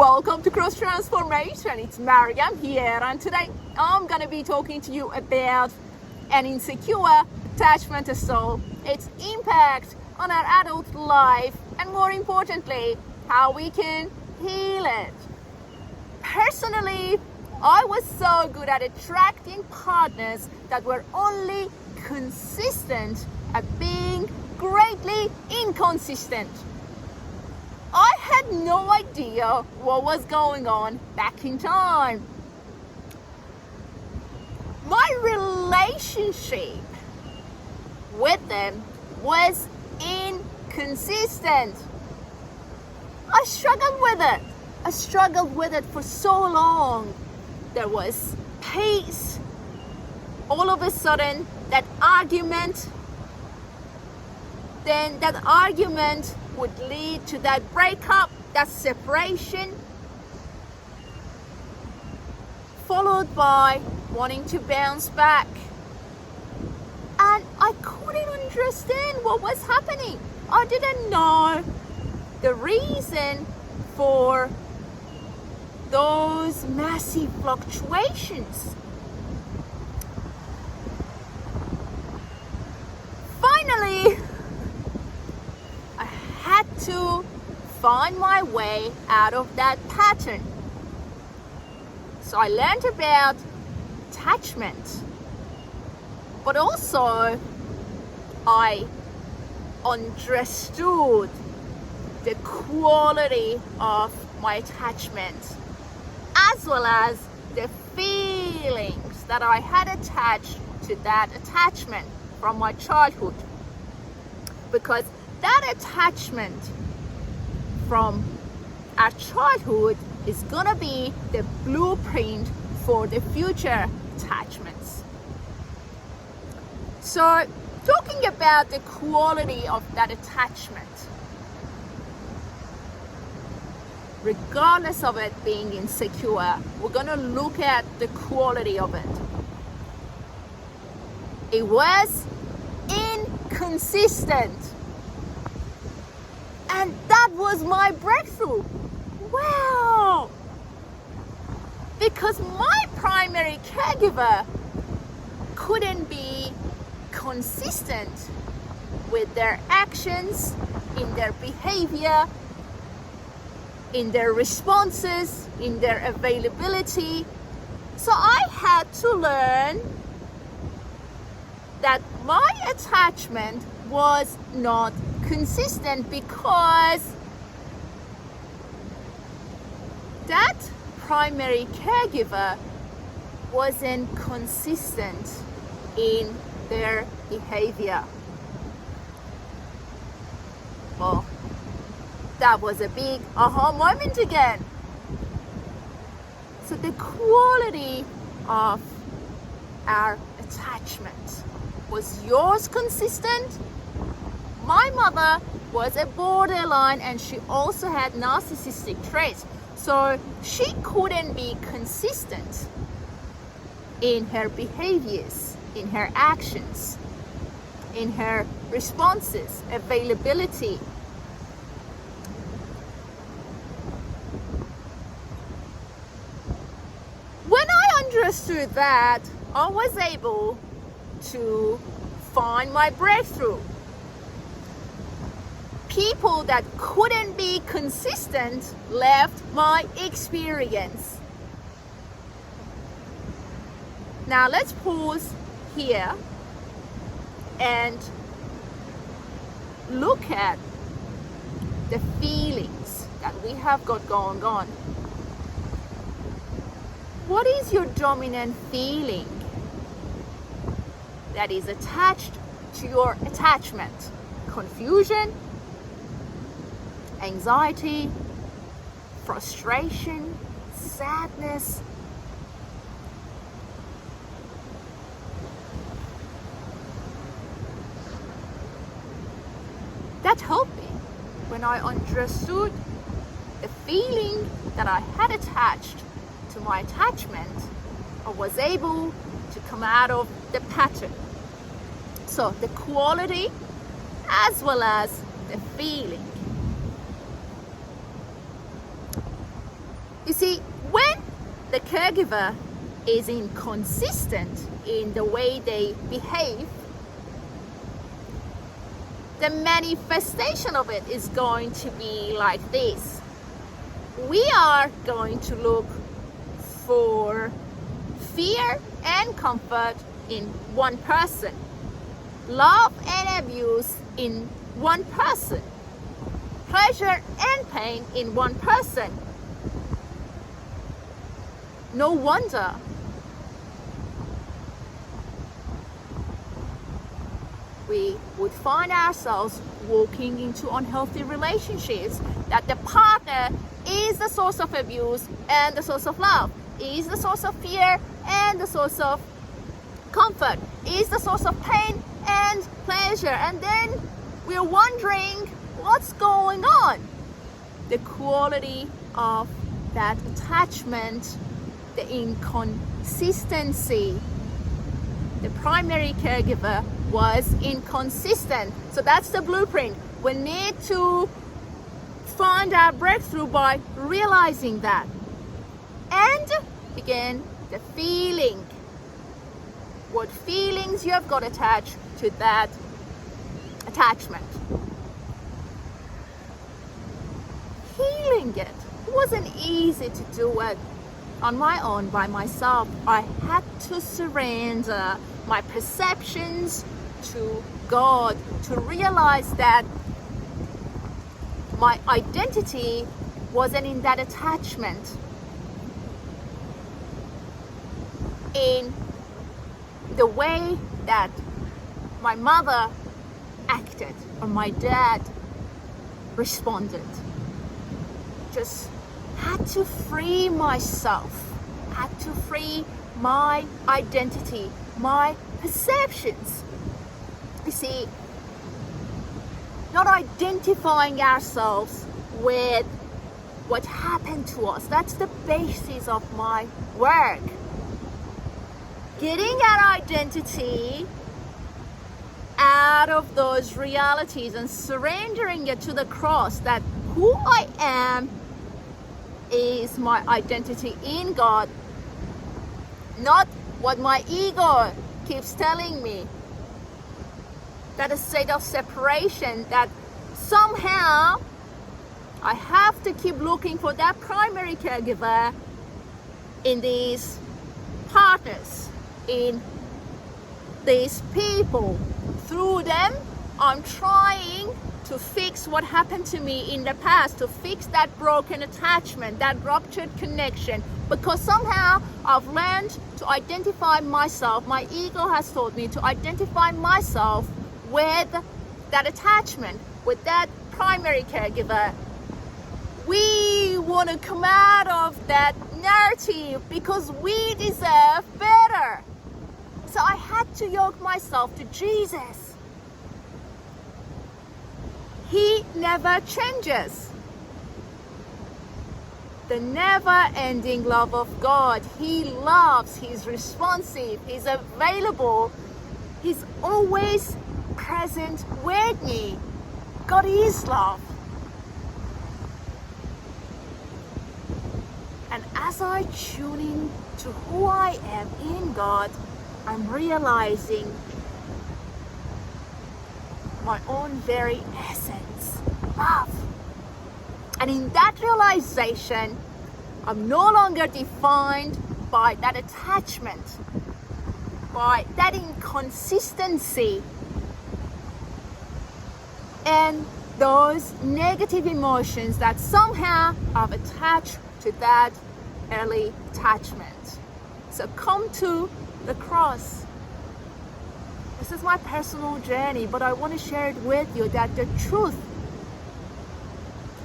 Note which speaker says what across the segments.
Speaker 1: Welcome to Cross Transformation. It's Mariam here, and today I'm going to be talking to you about an insecure attachment style, its impact on our adult life, and more importantly, how we can heal it. Personally, I was so good at attracting partners that were only consistent at being greatly inconsistent. I had no idea what was going on back in time. My relationship with them was inconsistent. I struggled with it for so long. There was peace. All of a sudden, that argument would lead to that breakup, that separation, followed by wanting to bounce back. And I couldn't understand what was happening. I didn't know the reason for those massive fluctuations. Finally, I had to find my way out of that pattern. So I learned about attachment, but also I understood the quality of my attachment, as well as the feelings that I had attached to that attachment from my childhood. Because that attachment from our childhood is gonna be the blueprint for the future attachments. So, talking about the quality of that attachment, regardless of it being insecure, we're gonna look at the quality of it. It was inconsistent. And that was my breakthrough. Wow! Because my primary caregiver couldn't be consistent with their actions, in their behavior, in their responses, in their availability. So I had to learn that my attachment was not consistent because that primary caregiver wasn't consistent in their behavior. Well, that was a big aha moment again. So the quality of our attachment, was yours consistent? My mother was a borderline and she also had narcissistic traits. So she couldn't be consistent in her behaviors, in her actions, in her responses, availability. When I understood that, I was able to find my breakthrough. People that couldn't be consistent left my experience. Now let's pause here and look at the feelings that we have got going on. What is your dominant feeling that is attached to your attachment? Confusion, anxiety, frustration, sadness. That helped me when I understood the feeling that I had attached to my attachment. I was able to come out of the pattern. So the quality as well as the feeling. You see, when the caregiver is inconsistent in the way they behave, the manifestation of it is going to be like this. We are going to look for fear and comfort in one person, love and abuse in one person, pleasure and pain in one person. No wonder we would find ourselves walking into unhealthy relationships, that the partner is the source of abuse and the source of love, is the source of fear and the source of comfort, is the source of pain and pleasure. And then we're wondering what's going on. The quality of that attachment, the inconsistency. The primary caregiver was inconsistent. So that's the blueprint. We need to find our breakthrough by realizing that. And again, the feeling. What feelings you have got attached to that attachment. Healing it. It wasn't easy to do it on my own, by myself. I had to surrender my perceptions to God to realize that my identity wasn't in that attachment, in the way that my mother acted or my dad responded. Just had to free myself, had to free my identity, my perceptions. You see, not identifying ourselves with what happened to us. That's the basis of my work. Getting our identity out of those realities and surrendering it to the cross, that who I am is my identity in God, not what my ego keeps telling me. That a state of separation, that somehow I have to keep looking for that primary caregiver in these partners, in these people. Through them, I'm trying to fix what happened to me in the past, to fix that broken attachment, that ruptured connection, because somehow I've learned to identify myself. My ego has taught me to identify myself with that attachment, with that primary caregiver. We want to come out of that narrative because we deserve better. So I had to yoke myself to Jesus. He never changes. The never-ending love of God. He loves, He's responsive, He's available, He's always present with me. God is love. And as I tune in to who I am in God, I'm realizing my own very essence, love. And in that realization, I'm no longer defined by that attachment, by that inconsistency, and those negative emotions that somehow I've attached to that early attachment. So come to the cross. This is my personal journey, but I want to share it with you that the truth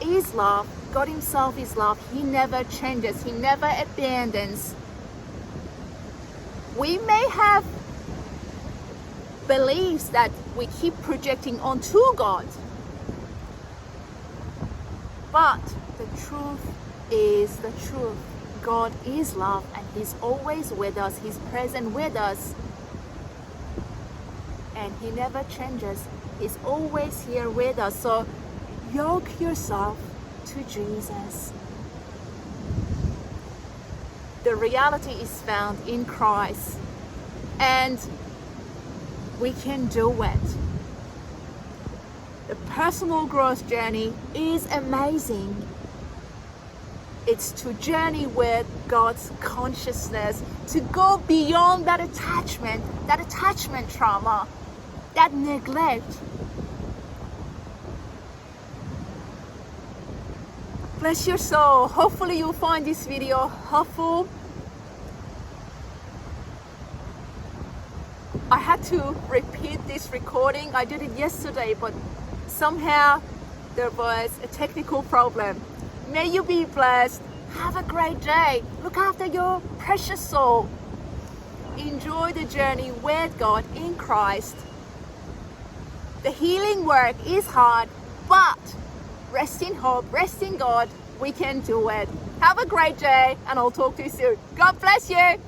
Speaker 1: is love. God Himself is love. He never changes. He never abandons. We may have beliefs that we keep projecting onto God, but the truth is the truth. God is love, and He's always with us. He's present with us, and He never changes. He's always here with us. So yoke yourself to Jesus. the reality is found in Christ, and we can do it. The personal growth journey is amazing. It's to journey with God's consciousness, to go beyond that attachment trauma, that neglect. Bless your soul. Hopefully you'll find this video helpful. I had to repeat this recording. I did it yesterday, but somehow there was a technical problem. May you be blessed. Have a great day. Look after your precious soul. Enjoy the journey with God in Christ. The healing work is hard, but rest in hope, rest in God. We can do it. Have a great day, and I'll talk to you soon. God bless you.